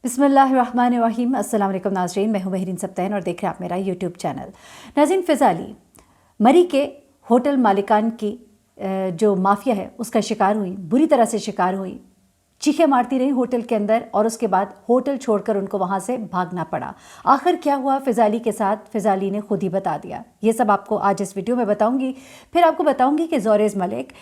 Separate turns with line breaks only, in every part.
बिस्मिल्लाहिर्रहमानिर्रहीम। अस्सलाम वालेकुम नाज़रीन, मैं हूं महरीन सब्तैन और देख रहे हैं आप मेरा यूट्यूब चैनल। नाज़रीन, फ़िज़ा अली मरी के होटल मालिकान की जो माफिया है उसका शिकार हुई, बुरी तरह से शिकार हुई, चीखें मारती रही होटल के अंदर और उसके बाद होटल छोड़कर उनको वहाँ से भागना पड़ा। आखिर क्या हुआ फ़िज़ा अली के साथ, फ़िज़ा अली ने खुद ही बता दिया। ये सब आपको आज इस वीडियो में बताऊंगी। फिर आपको बताऊंगी कि ज़ोरेज़ मलिक,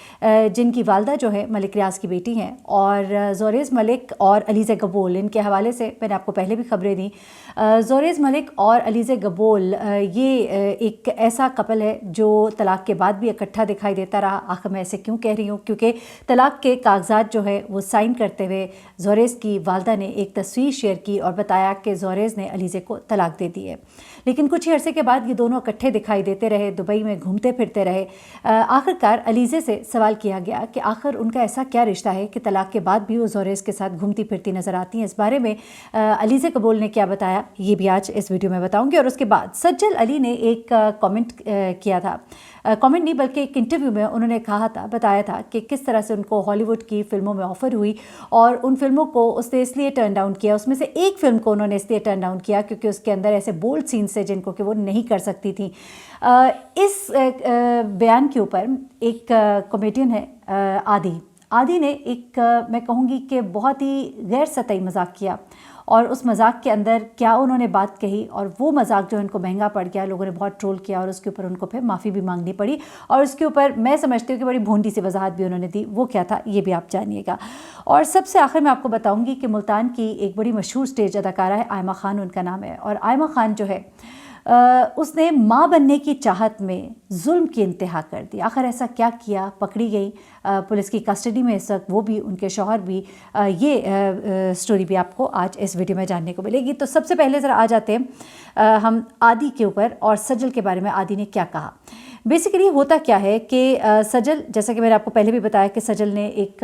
जिनकी वालदा जो है मलिक रियाज़ की बेटी हैं, और ज़ोरेज़ मलिक और अलीज़े गबोल, इनके हवाले से मैंने आपको पहले भी खबरें दी। ज़ोरेज़ मलिक और अलीज़े गबोल ये एक ऐसा कपल है जो तलाक़ के बाद भी इकट्ठा दिखाई देता रहा। आखिर मैं ऐसे क्यों कह रही हूँ? क्योंकि तलाक़ के कागजात जो है वो साइन करते हुए ज़ोरेज़ की वालदा ने एक तस्वीर शेयर की और बताया कि ज़ोरेज़ ने अलीज़े को तलाक़ दे दी है। लेकिन कुछ ही अरसे के बाद ये दोनों इकट्ठे दिखाई देते रहे, दुबई में घूमते फिरते रहे। आखिरकार अलीज़े से सवाल किया गया कि आखिर उनका ऐसा क्या रिश्ता है कि तलाक़ के बाद भी वो ज़ोरेज़ के साथ घूमती फिरती नज़र आती हैं। इस बारे में अलीज़े गबोल ने क्या बताया ये भी आज इस वीडियो में बताऊँगी। और उसके बाद सज्जल अली ने एक कॉमेंट किया था, कमेंट नहीं बल्कि एक इंटरव्यू में उन्होंने कहा था, बताया था कि किस तरह से उनको हॉलीवुड की फ़िल्मों में ऑफ़र हुई और उन फिल्मों को उसने इसलिए टर्न डाउन किया। उसमें से एक फ़िल्म को उन्होंने इसलिए टर्न डाउन किया क्योंकि उसके अंदर ऐसे बोल्ड सीन्स थे जिनको कि वो नहीं कर सकती थी। इस बयान के ऊपर एक कॉमेडियन है आदि ने एक मैं कहूँगी कि बहुत ही गैर सतही मजाक किया और उस मजाक के अंदर क्या उन्होंने बात कही और वो मजाक जो इनको महंगा पड़ गया, लोगों ने बहुत ट्रोल किया और उसके ऊपर उनको फिर माफ़ी भी मांगनी पड़ी। और उसके ऊपर मैं समझती हूँ कि बड़ी भोंडी सी वजाहत भी उन्होंने दी। वो क्या था ये भी आप जानिएगा। और सबसे आखिर में आपको बताऊँगी कि मुल्तान की एक बड़ी मशहूर स्टेज अदाकारा है, आयमा खान उनका नाम है। और आयमा खान जो है उसने माँ बनने की चाहत में जुल्म की इंतहा कर दी। आखिर ऐसा क्या किया? पकड़ी गई पुलिस की कस्टडी में इस वक्त, वो भी उनके शौहर भी। ये स्टोरी भी आपको आज इस वीडियो में जानने को मिलेगी। तो सबसे पहले ज़रा आ जाते हैं हम आदि के ऊपर और सज्जल के बारे में। आदि ने क्या कहा? बेसिकली होता क्या है कि सज्जल, जैसा कि मैंने आपको पहले भी बताया कि सज्जल ने एक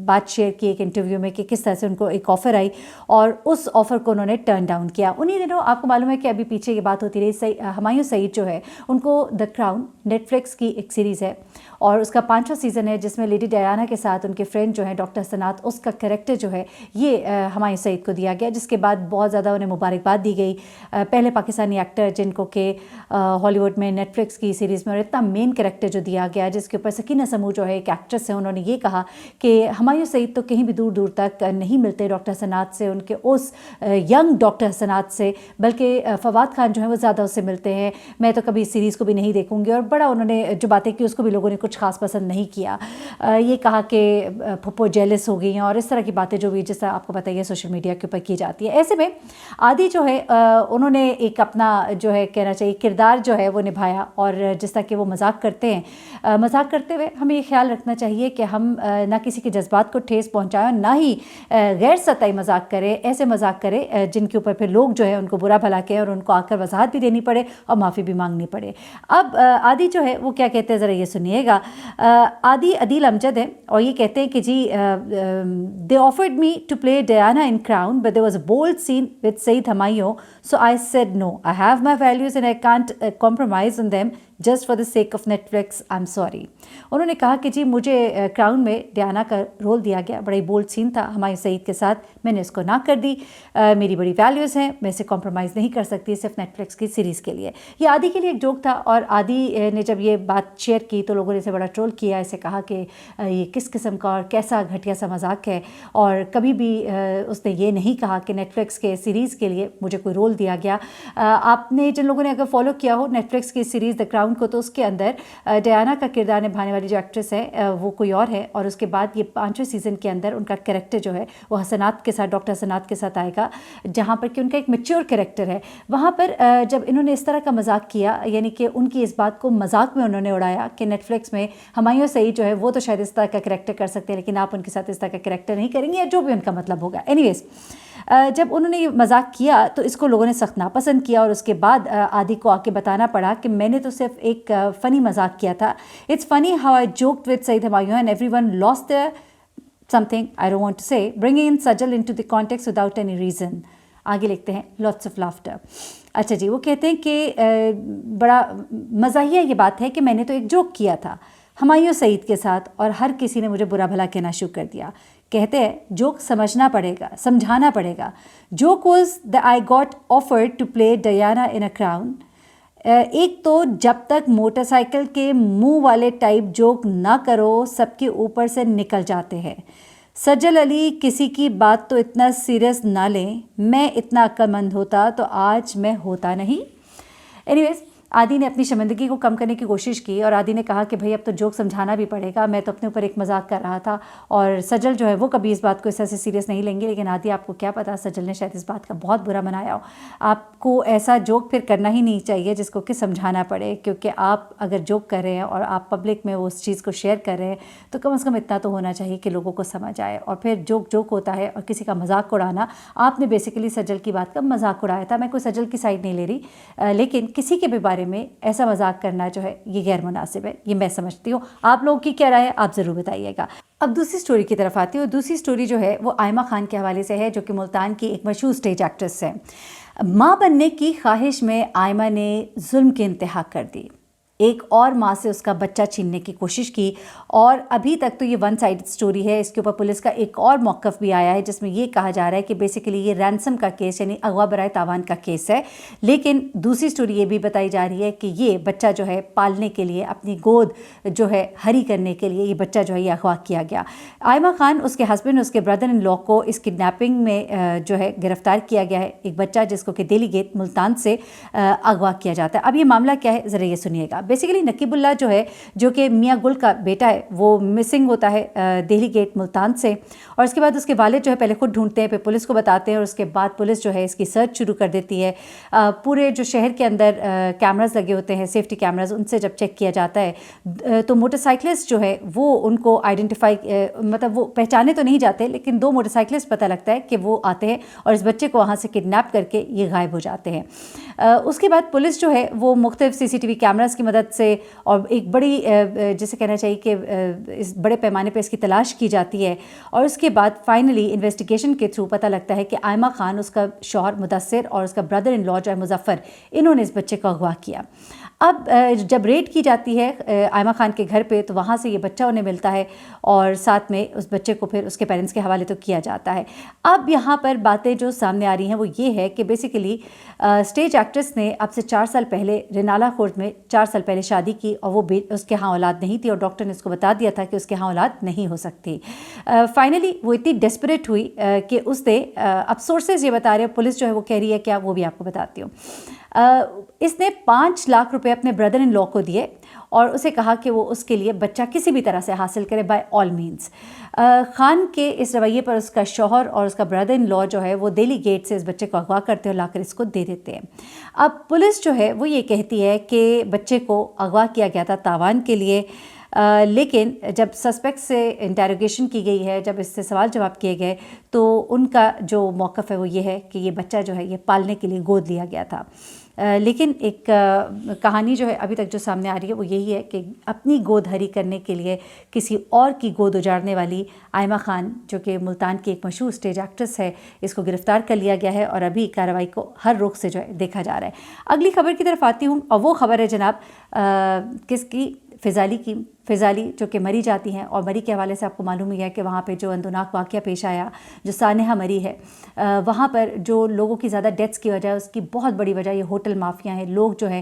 बात शेयर की एक इंटरव्यू में कि किस तरह से उनको एक ऑफ़र आई और उस ऑफ़र को उन्होंने टर्न डाउन किया। उन्हीं दिनों आपको मालूम है कि अभी पीछे ये बात होती रही, हुमायूं सईद जो है उनको द क्राउन नेटफ्लिक्स की एक सीरीज़ है और उसका 5वां सीज़न है जिसमें लेडी डायना के साथ उनके फ्रेंड जो है डॉक्टर सनात, उसका कैरेक्टर जो है ये हुमायूं सईद को दिया गया, जिसके बाद बहुत ज़्यादा उन्हें मुबारकबाद दी गई। पहले पाकिस्तानी एक्टर जिनको के हॉलीवुड में नेटफ्लिक्स की सीरीज़ में और इतना मेन कैरेक्टर जो दिया गया, जिसके ऊपर सकीना समूह जो है एक एक्ट्रेस है, उन्होंने ये कहा कि हुमायूं सईद तो कहीं भी दूर दूर तक नहीं मिलते डॉक्टर सनात से, उनके उस यंग डॉक्टर सनात से, बल्कि फवाद खान जो है वो ज़्यादा उससे मिलते हैं। मैं तो कभी इस सीरीज़ को भी नहीं देखूंगी। और बड़ा उन्होंने जो बातें की उसको भी लोगों ने कुछ खास पसंद नहीं किया। ये कहा कि फुप्पो जेलस हो गई हैं और इस तरह की बातें जो भी, जिस तरह आपको पता है सोशल मीडिया के ऊपर की जाती है। ऐसे में आदि जो है उन्होंने एक अपना जो है कहना चाहिए किरदार जो है वो निभाया। और जिस तरह कि वो मजाक करते हैं, मजाक करते हुए हमें ये ख्याल रखना चाहिए कि हम ना किसी के जज्बात को ठेस पहुँचाएं, ना ही गैर सतही मजाक करें, ऐसे मजाक करें जिनके ऊपर फिर लोग जो है उनको बुरा भला कहें और उनको आकर वजाहत भी देनी पड़े और माफ़ी भी मांगनी पड़े। अब आदि जो है वो क्या कहते हैं ज़रा ये सुनिएगा। आदि अदील अमजद है और ये कहते हैं कि जी they offered me to play Diana in Crown but there was a bold scene with Saeed Humayun, so I said no, I have my values and I can't compromise on them just for the sake of Netflix, I am sorry. उन्होंने कहा कि जी मुझे crown में Diana का role दिया गया, बड़ा ही bold scene था हुमायूं सईद के साथ, मैंने इसको ना कर दी। मेरी बड़ी वैल्यूज़ हैं, मैं इसे कॉम्प्रोमाइज़ नहीं कर सकती सिर्फ नेटफ्लिक्स की सीरीज़ के लिए। ये आदि के लिए एक जोक था और आदि ने जब ये बात शेयर की तो लोगों ने इसे बड़ा ट्रोल किया, इसे कहा कि ये किस किस्म का और कैसा घटिया सा मजाक है। और कभी भी उसने ये नहीं कहा कि नेटफ्लिक्स के सीरीज़ के लिए मुझे कोई रोल दिया गया। आपने जिन लोगों ने अगर फॉलो किया हो नेटफ्लिक्स की सीरीज़ द क्राउन को, तो उसके अंदर डायना का किरदार निभाने वाली जो एक्ट्रेस है वो कोई और है। और उसके बाद ये 5वें सीज़न के अंदर उनका कैरेक्टर जो है वो हसनात के साथ, डॉक्टर हसनात के साथ आएगा, जहाँ पर कि उनका एक मैच्योर कैरेक्टर है। वहाँ पर जब इन्होंने इस तरह का मजाक किया, यानी कि उनकी इस बात को मजाक में उन्होंने उड़ाया कि नेटफ्लिक्स में हुमायूं सईद जो है वो तो शायद इस तरह का कैरेक्टर कर सकते हैं लेकिन आप उनके साथ इस तरह का कैरेक्टर नहीं करेंगे, या जो भी उनका मतलब होगा। एनीवेज जब उन्होंने ये मजाक किया तो इसको लोगों ने सख्त नापसंद किया और उसके बाद आदि को आके बताना पड़ा कि मैंने तो सिर्फ एक फ़नी मजाक किया था। It's funny how I joked with Saeed Humayun and everyone lost there something I don't want to say, bringing in Sajal into the context without any reason. आगे लिखते हैं lots of laughter. अच्छा जी, वो कहते हैं कि बड़ा मज़ाहिया ये बात है कि मैंने तो एक जोक किया था हुमायूं सईद के साथ और हर किसी ने मुझे बुरा भला कहना शुरू कर दिया। कहते हैं जोक समझना पड़ेगा, समझाना पड़ेगा। Joke was the I got offered to play Diana in a Crown. एक तो जब तक मोटरसाइकिल के मुंह वाले टाइप जोक ना करो सबके ऊपर से निकल जाते हैं। सज्जल अली किसी की बात तो इतना सीरियस ना लें, मैं इतना अक्लमंद होता तो आज मैं होता नहीं। एनीवेज, आदि ने अपनी शर्मिंदगी को कम करने की कोशिश की और आदि ने कहा कि भाई अब तो जोक समझाना भी पड़ेगा, मैं तो अपने ऊपर एक मजाक कर रहा था। और सज्जल जो है वो कभी इस बात को इस तरह से सीरियस नहीं लेंगे, लेकिन आदि आपको क्या पता सज्जल ने शायद इस बात का बहुत बुरा मनाया हो। आपको ऐसा जोक फिर करना ही नहीं चाहिए जिसको कि समझाना पड़े, क्योंकि आप अगर जोक कर रहे हैं और आप पब्लिक में उस चीज़ को शेयर कर रहे हैं तो कम से कम इतना तो होना चाहिए कि लोगों को समझ आए। और फिर जोक जोक होता है और किसी का मजाक उड़ाना, आपने बेसिकली सज्जल की बात का मजाक उड़ाया था। मैं कोई सज्जल की साइड नहीं ले रही, लेकिन किसी के भी बारे में ऐसा मजाक करना जो है ये गैर मुनासिब है, ये मैं समझती हूँ। आप लोगों की क्या राय है आप ज़रूर बताइएगा। अब दूसरी स्टोरी की तरफ आती हूँ। दूसरी स्टोरी जो है वो आयमा खान के हवाले से है, जो कि मुल्तान की एक मशहूर स्टेज एक्ट्रेस है। माँ बनने की ख्वाहिश में आयमा ने जुल्म की इंतहा कर दी, एक और माँ से उसका बच्चा छीनने की कोशिश की। और अभी तक तो ये वन साइड स्टोरी है। इसके ऊपर पुलिस का एक और मौक़िफ़ भी आया है जिसमें ये कहा जा रहा है कि बेसिकली ये रैंसम का केस यानी अगवा बराए तावान का केस है। लेकिन दूसरी स्टोरी ये भी बताई जा रही है कि ये बच्चा जो है पालने के लिए, अपनी गोद जो है हरी करने के लिए ये बच्चा जो है ये अगवा किया गया। आयमा खान, उसके हस्बैंड, उसके ब्रदर इन लॉ को इस किडनैपिंग में जो है गिरफ्तार किया गया है। एक बच्चा जिसको कि दिल्ली गेट मुल्तान से अगवा किया जाता है। अब ये मामला क्या है ज़रा ये सुनिएगा। बेसिकली नकीबुल्ला जो है, जो कि मियाँ गुल का बेटा है, वो मिसिंग होता है दिल्ली गेट मुल्तान से। और उसके बाद उसके वालिद जो है पहले खुद ढूंढते हैं, फिर पुलिस को बताते हैं और उसके बाद पुलिस जो है इसकी सर्च शुरू कर देती है। पूरे जो शहर के अंदर कैमरास लगे होते हैं, सेफ्टी कैमरास, उनसे जब चेक किया जाता है तो मोटरसाइकिलिस्ट जो है वो उनको आइडेंटिफाई मतलब वो पहचाने तो नहीं जाते, लेकिन दो मोटरसाइकिलिस्ट पता लगता है कि वो आते हैं और इस बच्चे को वहाँ से किडनैप करके ये गायब हो जाते हैं। उसके बाद पुलिस जो है वो मुख्तलिफ CCTV कैमरास की मदद से और एक बड़ी जिसे कहना चाहिए कि इस बड़े पैमाने पे इसकी तलाश की जाती है। और उसके बाद फाइनली इन्वेस्टिगेशन के थ्रू पता लगता है कि आयमा खान, उसका शौहर मुदस्सिर और उसका ब्रदर इन लॉ जो है मुजफ्फर, इन्होंने इस बच्चे को अगवा किया। अब जब रेड की जाती है आयमा खान के घर पे तो वहाँ से ये बच्चा उन्हें मिलता है और साथ में उस बच्चे को फिर उसके पेरेंट्स के हवाले तो किया जाता है। अब यहाँ पर बातें जो सामने आ रही हैं वो ये है कि बेसिकली स्टेज एक्ट्रेस ने अब से 4 साल पहले रिनाला खुर्द में 4 साल पहले शादी की और वो उसके यहाँ औलाद नहीं थी और डॉक्टर ने उसको बता दिया था कि उसके यहाँ औलाद नहीं हो सकती। फाइनली वो इतनी डेस्परेट हुई कि उसने, अब सोर्सेज ये बता रहे हैं, पुलिस जो है वो कह रही है क्या, वो भी आपको बताती हूँ। इसने 5 लाख रुपए अपने ब्रदर इन लॉ को दिए और उसे कहा कि वो उसके लिए बच्चा किसी भी तरह से हासिल करे बाय ऑल मीन्स। खान के इस रवैये पर उसका शौहर और उसका ब्रदर इन लॉ जो है वो दिल्ली गेट से इस बच्चे को अगवा करते हैं और लाकर इसको दे देते हैं। अब पुलिस जो है वो ये कहती है कि बच्चे को अगवा किया गया था तावान के लिए, लेकिन जब सस्पेक्ट से इंटेरोगेशन की गई है, जब इससे सवाल जवाब किए गए तो उनका जो मौक़िफ़ है वो ये है कि ये बच्चा जो है ये पालने के लिए गोद लिया गया था। लेकिन एक कहानी जो है अभी तक जो सामने आ रही है वो यही है कि अपनी गोद हरी करने के लिए किसी और की गोद उजाड़ने वाली आयमा खान, जो कि मुल्तान की एक मशहूर स्टेज एक्ट्रेस है, इसको गिरफ्तार कर लिया गया है और अभी कार्रवाई को हर रुख से जो है देखा जा रहा है। अगली खबर की तरफ आती हूँ और वो खबर है जनाब किसकी, फ़िज़ाली की। फ़िज़ाली जो कि मरी जाती हैं और मरी के हवाले से आपको मालूम ही है कि वहाँ पे जो अंदोनाक वाक़या पेश आया, जो सानेहा मरी है, वहाँ पर जो लोगों की ज़्यादा डेथ्स की वजह, उसकी बहुत बड़ी वजह ये होटल माफिया हैं। लोग जो है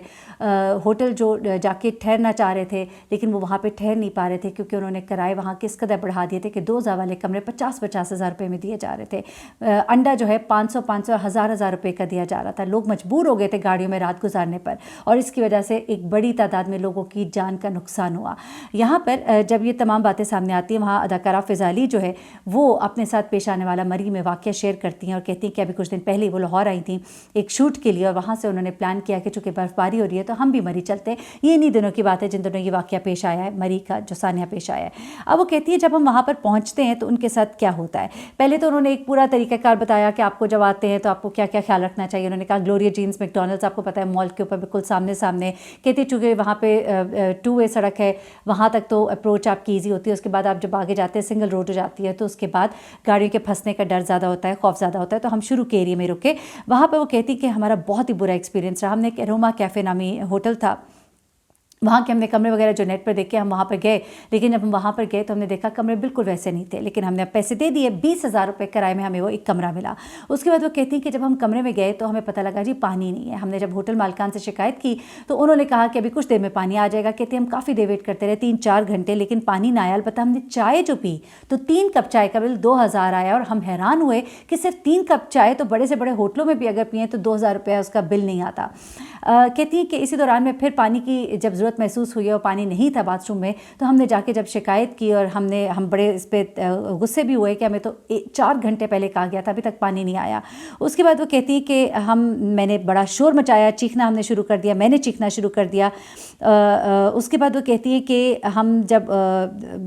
होटल जो जाके ठहरना चाह रहे थे लेकिन वो वहाँ पे ठहर नहीं पा रहे थे क्योंकि उन्होंने किराए वहाँ किस कदर बढ़ा दिए थे कि 2 वाले कमरे 50-50 हज़ार रुपये में दिए जा रहे थे। अंडा जो है 500-500 हज़ार रुपये का दिया जा रहा था। लोग मजबूर हो गए थे गाड़ियों में रात गुजारने पर और इसकी वजह से एक बड़ी तादाद में लोगों की जान का नुकसान हुआ। यहाँ पर जब ये तमाम बातें सामने आती हैं, वहाँ अदाकारा फ़िज़ाली जो है वो अपने साथ पेश आने वाला मरी में वाक़या शेयर करती हैं और कहती हैं कि अभी कुछ दिन पहले वो लाहौर आई थी एक शूट के लिए और वहाँ से उन्होंने प्लान किया कि चूँकि बर्फ़बारी हो रही है तो हम भी मरी चलते हैं। ये इन्हीं दिनों की बात है जिन दिनों ये वाक़या पेश आया है, मरी का जो सानिया पेश आया है। अब वो कहती है जब हम वहाँ पर पहुँचते हैं तो उनके साथ क्या होता है। पहले तो उन्होंने एक पूरा तरीक़ाकार बताया कि आपको जब आते हैं तो आपको क्या क्या ख्याल रखना चाहिए। उन्होंने कहा ग्लोरिया जीन्स मैकडॉनल्ड्स आपको पता है मॉल के ऊपर बिल्कुल सामने सामने, कहती चूँकि वहाँ पे 2 वे सड़क है, वहाँ तक तो अप्रोच आपकी ईजी होती है। उसके बाद आप जब आगे जाते हैं सिंगल रोड हो जाती है तो उसके बाद गाड़ियों के फंसने का डर ज़्यादा होता है, खौफ ज़्यादा होता है। तो हम शुरू के एरिया में रुके, वहाँ पर वो कहती कि हमारा बहुत ही बुरा एक्सपीरियंस रहा। हमने एक एरोमा कैफ़े नामी होटल था वहाँ के हमने कमरे वगैरह जो नेट पर देखे, हम वहाँ पर गए, लेकिन जब हम वहाँ पर गए तो हमने देखा कमरे बिल्कुल वैसे नहीं थे, लेकिन हमने पैसे दे दिए, 20,000 रुपये किराए में हमें वो एक कमरा मिला। उसके बाद वो कहती हैं कि जब हम कमरे में गए तो हमें पता लगा जी पानी नहीं है। हमने जब होटल मालिकान से शिकायत की तो उन्होंने कहा कि अभी कुछ देर में पानी आ जाएगा। कहते हम काफ़ी देर वेट करते रहे, 3-4 घंटे, लेकिन पानी ना आया। अलबत्ता हमने चाय जो पी तो 3 कप चाय का बिल 2,000 आया, और हम हैरान हुए कि सिर्फ 3 कप चाय तो बड़े से बड़े होटलों में भी अगर पिए तो 2,000 रुपये उसका बिल नहीं आता। कहती हैं कि इसी दौरान में फिर पानी की जब ज़रूरत महसूस हुई और पानी नहीं था बाथरूम में, तो हमने जाके जब शिकायत की और हम बड़े इस पर गुस्से भी हुए कि हमें तो 4 घंटे पहले कहा गया था, अभी तक पानी नहीं आया। उसके बाद वो कहती है कि मैंने बड़ा शोर मचाया, चीखना हमने शुरू कर दिया, मैंने चीखना शुरू कर दिया। उसके बाद वो कहती है कि हम जब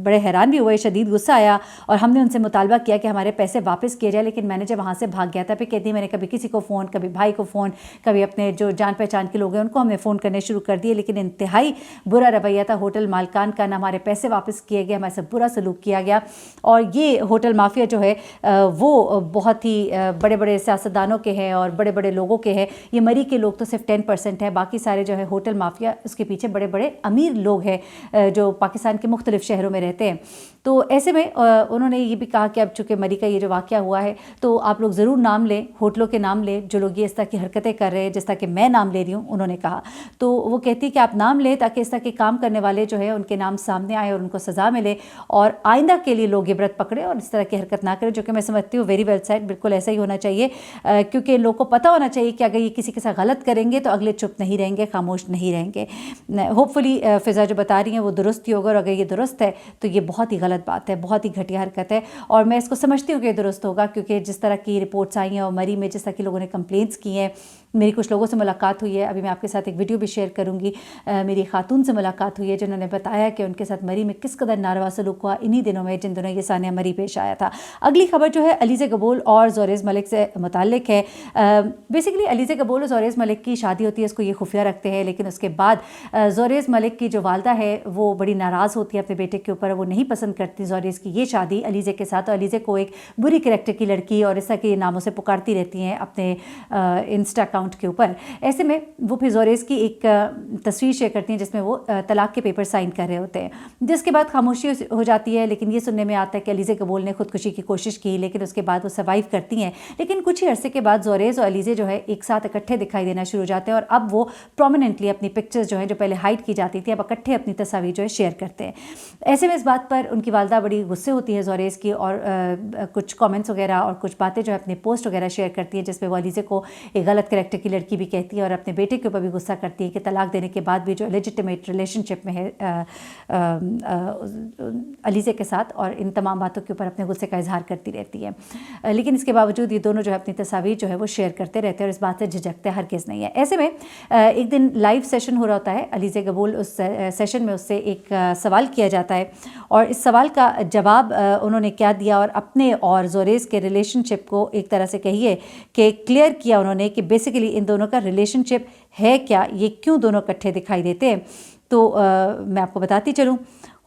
बड़े हैरान भी हुए, शदीद गुस्सा आया और हमने उनसे मुतालबा किया कि हमारे पैसे वापस किए जाए, लेकिन मैनेजर वहाँ से भाग गया था। फिर कहती है मैंने कभी किसी को फ़ोन, कभी भाई को फ़ोन, कभी अपने जो जान पहचान के लोग हैं उनको हमने फ़ोन करने शुरू कर दिए, लेकिन इंतहाई बुरा रवैया था होटल मालिकान का। ना हमारे पैसे वापस किए गए, हमारे से बुरा सलूक किया गया। और ये होटल माफिया जो है वो बहुत ही बड़े बड़े सियासतदानों के हैं और बड़े बड़े लोगों के हैं। ये मरी के लोग तो सिर्फ 10% है, बाकी सारे जो है होटल माफिया, उसके पीछे बड़े बड़े अमीर लोग हैं जो पाकिस्तान के मुख्तलिफ शहरों में रहते हैं। तो ऐसे में उन्होंने ये भी कहा कि अब चूँकि मरी का ये जो वाक़या हुआ है तो आप लोग ज़रूर नाम लें, होटलों के नाम लें जो लोग ये इस तरह की हरकतें कर रहे हैं, जिस तरह कि मैं नाम ले रही हूँ, उन्होंने कहा। तो वो कहती है कि आप नाम लें ताकि इस तरह के काम करने वाले जो है उनके नाम सामने आए और उनको सज़ा मिले, और आइंदा के लिए लोग इबरत पकड़े और इस तरह की हरकत ना करें, जो कि मैं समझती हूँ वेरी वेल सेड, बिल्कुल ऐसा ही होना चाहिए। क्योंकि लोगों को पता होना चाहिए कि अगर ये किसी के साथ गलत करेंगे तो अगले चुप नहीं रहेंगे, खामोश नहीं रहेंगे। होपफुली फ़िज़ा जो बता रही हैं वो दुरुस्त ही होगा, और अगर ये दुरुस्त है तो ये बहुत ही गलत बात है, बहुत ही घटिया हरकत है। और मैं इसको समझती हूँ कि दुरुस्त होगा, क्योंकि जिस तरह की रिपोर्ट्स आई हैं और मरी में जिस तरह के लोगों ने कंप्लेंट्स की हैं, मेरी कुछ लोगों से मुलाकात हुई है, अभी मैं आपके साथ एक वीडियो भी शेयर करूंगी। मेरी खातून से मुलाकात हुई है जिन्होंने बताया कि उनके साथ मरी में किस कदर नारवा सलूक हुआ इन्हीं दिनों में जिन दिनों ये सानिया मरी पेश आया था। अगली खबर जो है अलीज़े कबूल और ज़ोरेज़ मलिक से मुताल्लिक है। बेसिकली अलीज़े कबूल और ज़ोरेज़ मलिक की शादी होती है, इसको ये खुफिया रखते हैं, लेकिन उसके बाद ज़ोरेज़ मलिक की जो वालदा है वो बड़ी नाराज़ होती है अपने बेटे के ऊपर, वो नहीं पसंद करती ज़ोरेज़ की ये शादी अलीज़े के साथ, और अलीज़े को एक बुरी करैक्टर की लड़की और इस तरह के नामों से पुकारती रहती हैं अपने इंस्टा अकाउंट के ऊपर। ऐसे में वो फिर ज़ोरेज़ की एक तस्वीर शेयर करती हैं जिसमें वो तलाक के पेपर साइन कर रहे होते हैं, जिसके बाद खामोशी हो जाती है। लेकिन ये सुनने में आता है कि अलीज़े कबूल ने खुदकुशी की कोशिश की, लेकिन उसके बाद वो सर्वाइव करती हैं। लेकिन कुछ ही अरसे के बाद ज़ोरेज़ और अलीज़े जो है एक साथ इकट्ठे दिखाई देना शुरू हो जाते हैं, और अब वो प्रोमिनेंटली अपनी पिक्चर्स जो हैं जो पहले हाइड की जाती थी, अब इकट्ठे अपनी तस्वीर जो है शेयर करते हैं। ऐसे में इस बात पर उनकी वालदा बड़ी गुस्से होती है ज़ोरेज़ की, और कुछ कमेंट्स वगैरह और कुछ बातें जो है अपने पोस्ट वगैरह शेयर करती है, जिसमें वो अलीज़े को एक गलत करैक्टर की लड़की भी कहती है और अपने बेटे के ऊपर भी गुस्सा करती है कि तलाक देने के बाद भी जो लेजिटिमेट रिलेशनशिप में है अलीज़े के साथ, और इन तमाम बातों के ऊपर अपने गुस्से का इजहार करती रहती है। लेकिन इसके बावजूद ये दोनों जो है अपनी तस्वीर जो है वो शेयर करते रहते हैं और इस बात से झिझकते हरगिज़ नहीं है। ऐसे में एक दिन लाइव सेशन हो रहा होता है, अलीज़े कबूल उस सेशन में उससे एक सवाल किया जाता है, और इस सवाल का जवाब उन्होंने क्या दिया और अपने और ज़ोरेज़ के रिलेशनशिप को एक तरह से कहिए कि क्लियर किया उन्होंने कि बेसिकली इन दोनों का रिलेशनशिप है क्या, ये क्यों दोनों इकट्ठे दिखाई देते हैं। तो मैं आपको बताती चलूँ,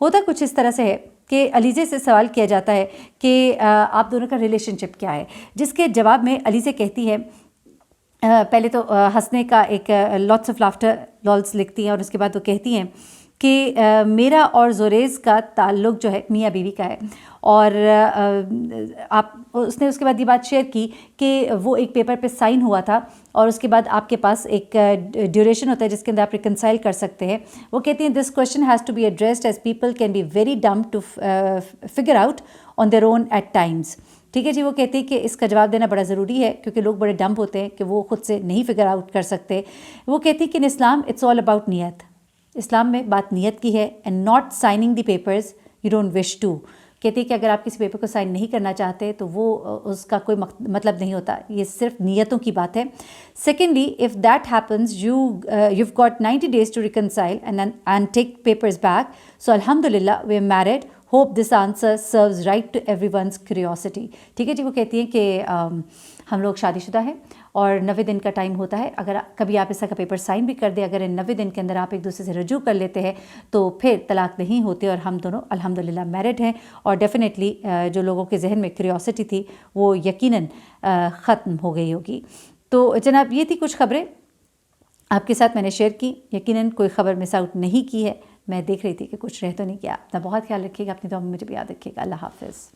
होता कुछ इस तरह से है कि अलीज़े से सवाल किया जाता है कि आप दोनों का रिलेशनशिप क्या है, जिसके जवाब में अलीज़े कहती है, पहले तो हंसने का एक लॉट्स ऑफ लाफ्टर लॉल्स लिखती हैं, और उसके बाद वो कहती हैं कि मेरा और ज़ोरेज़ का ताल्लुक़ जो है मियाँ बीवी का है, और उसने उसके बाद ये बात शेयर की कि वो एक पेपर पे साइन हुआ था और उसके बाद आपके पास एक ड्यूरेशन होता है जिसके अंदर आप रिकंसाइल कर सकते हैं। वो कहती हैं this question has to be addressed as people can be very dumb to figure out on their own at times. ठीक है जी, वो कहती है कि इसका जवाब देना बड़ा ज़रूरी है क्योंकि लोग बड़े डम्प होते हैं कि वो खुद से नहीं फिगर आउट कर सकते। वो कहती है कि in Islam it's all about नियत, इस्लाम में बात नियत की है, and not signing the papers you don't wish to. कहती है कि अगर आप किसी पेपर को साइन नहीं करना चाहते तो वो उसका कोई मतलब नहीं होता, ये सिर्फ नियतों की बात है। Secondly, if that happens you've got 90 days to reconcile and take papers back, so alhamdulillah we're married, hope this answer serves right to everyone's curiosity। ठीक है जी, वो कहती हैं कि हम लोग शादीशुदा हैं और 90 दिन का टाइम होता है, अगर कभी आप इसका पेपर साइन भी कर दें, अगर इन 90 दिन के अंदर आप एक दूसरे से रजू कर लेते हैं तो फिर तलाक नहीं होती, और हम दोनों अल्हम्दुलिल्लाह मैरिड हैं। और डेफिनेटली जो लोगों के जहन में क्यूरियोसिटी थी वो यकीनन ख़त्म हो गई होगी। तो जनाब ये थी कुछ खबरें। आपके साथ मैंने शेयर की। यकीनन कोई खबर मिस आउट नहीं की है। मैं देख रही थी कि कुछ रह तो नहीं गया। अपना बहुत ख्याल रखिएगा, अपनी दुआ में मुझे भी याद रखिएगा। अल्लाह हाफ़िज़।